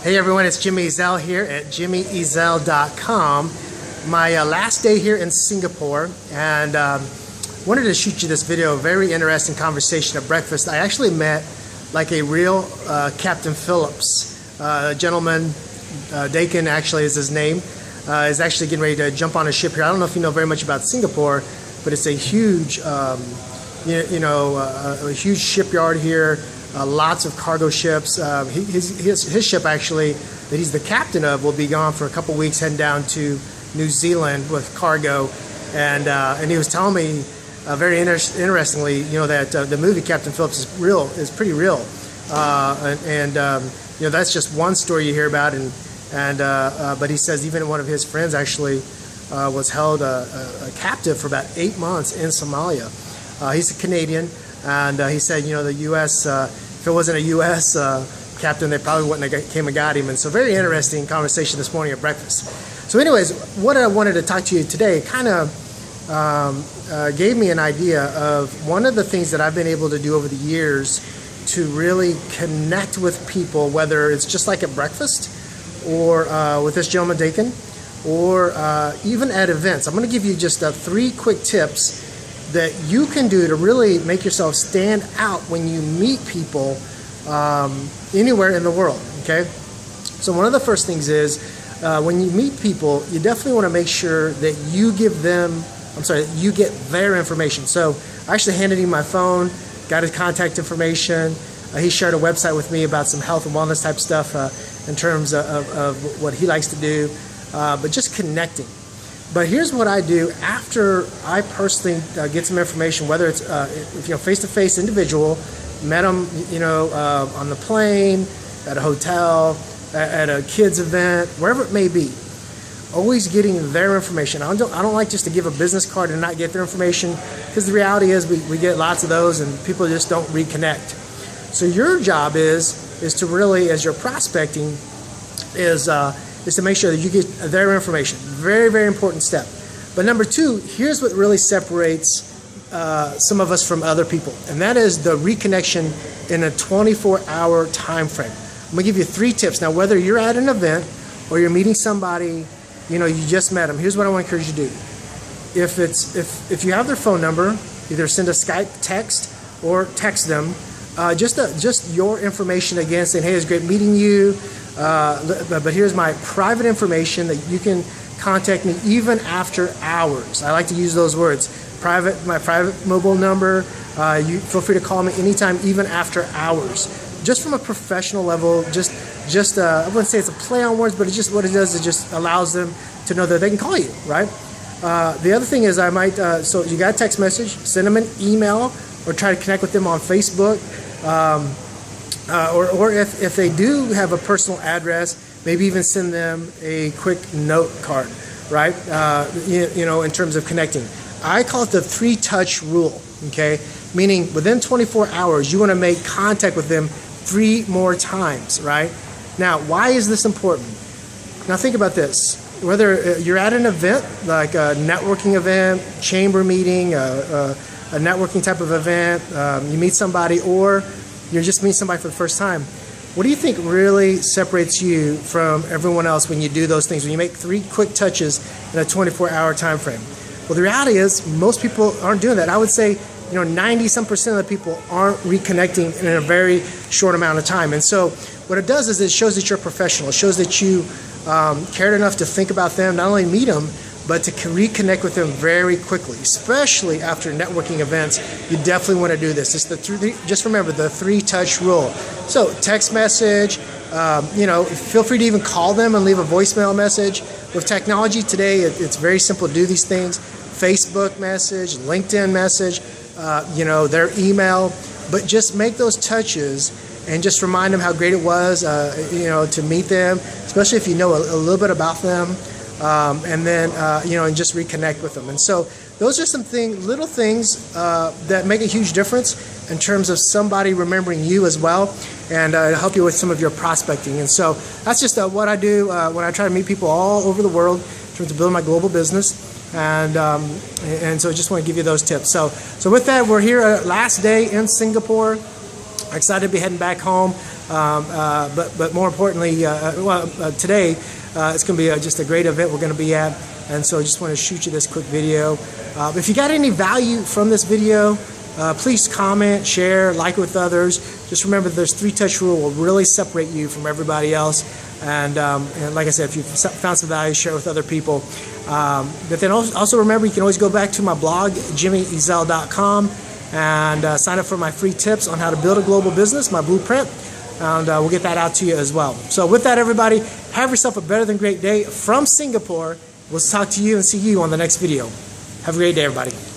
Hey everyone, it's Jimmy Ezzell here at jimmyezzell.com. My last day here in Singapore, and wanted to shoot you this video. Very interesting conversation at breakfast. I actually met like a real Captain Phillips, gentleman, Dakin actually is his name, is actually getting ready to jump on a ship here. I don't know if you know very much about Singapore, but it's a huge, a huge shipyard here. Lots of cargo ships. His ship actually that he's the captain of will be gone for a couple weeks, heading down to New Zealand with cargo, and he was telling me very interestingly, that the movie Captain Phillips is pretty real, that's just one story you hear about, but he says even one of his friends actually was held a captive for about 8 months in Somalia. He's a Canadian, and he said, the U.S. If it wasn't a U.S. Captain, they probably wouldn't have came and got him. And so, very interesting conversation this morning at breakfast. So, anyways, what I wanted to talk to you today kind of gave me an idea of one of the things that I've been able to do over the years to really connect with people, whether it's just like at breakfast or with this gentleman Dakin, or even at events. I'm going to give you just 3 quick tips that you can do to really make yourself stand out when you meet people anywhere in the world, okay? So one of the first things is when you meet people, you definitely want to make sure that you give them, you get their information. So I actually handed him my phone, got his contact information. He shared a website with me about some health and wellness type stuff in terms of what he likes to do, but just connecting. But here's what I do after I personally get some information, whether it's face-to-face individual, met them on the plane, at a hotel, at a kids event, wherever it may be. Always getting their information. I don't like just to give a business card and not get their information, because the reality is we get lots of those and people just don't reconnect. So your job is to really, as you're prospecting, is to make sure that you get their information. Very, very important step. But number 2, here's what really separates some of us from other people, and that is the reconnection in a 24-hour time frame. I'm gonna give you 3 tips. Now, whether you're at an event or you're meeting somebody, you just met them, here's what I want to encourage you to do. If you have their phone number, either send a Skype text or text them, just your information again, saying, hey, it's great meeting you. But here's my private information that you can contact me even after hours. I like to use those words. My private mobile number. You feel free to call me anytime, even after hours. Just from a professional level. Just I wouldn't say it's a play on words, but it's just what it does. It just allows them to know that they can call you, right? The other thing is I might. So you got a text message. Send them an email or try to connect with them on Facebook. Or if they do have a personal address, maybe even send them a quick note card, right? In terms of connecting. I call it the 3-touch rule, okay? Meaning within 24 hours, you want to make contact with them 3 more times, right? Now, why is this important? Now think about this. Whether you're at an event, like a networking event, chamber meeting, a networking type of event, you meet somebody, or you're just meeting somebody for the first time. What do you think really separates you from everyone else when you do those things, when you make 3 quick touches in a 24-hour time frame? Well, the reality is most people aren't doing that. I would say 90-some% of the people aren't reconnecting in a very short amount of time. And so what it does is it shows that you're a professional. It shows that you cared enough to think about them, not only meet them, but to reconnect with them very quickly, especially after networking events. You definitely want to do this. It's just remember the 3-touch rule. So text message, feel free to even call them and leave a voicemail message. With technology today, it's very simple to do these things. Facebook message, LinkedIn message, their email, but just make those touches and just remind them how great it was, to meet them, especially if you know a little bit about them. And then and just reconnect with them. And so those are some little things that make a huge difference in terms of somebody remembering you as well, and help you with some of your prospecting. And so that's just what I do when I try to meet people all over the world in terms of building my global business. And so I just want to give you those tips. So with that, we're here last day in Singapore. Excited to be heading back home, but more importantly, today it's going to be just a great event we're going to be at, and so I just want to shoot you this quick video. If you got any value from this video, please comment, share, like with others. Just remember, there's 3-touch rule will really separate you from everybody else. And like I said, if you found some value, share with other people. But then also remember, you can always go back to my blog, jimmyezzell.com, and sign up for my free tips on how to build a global business, my blueprint, and we'll get that out to you as well. So with that, everybody, have yourself a better than great day from Singapore. We'll talk to you and see you on the next video. Have a great day, everybody.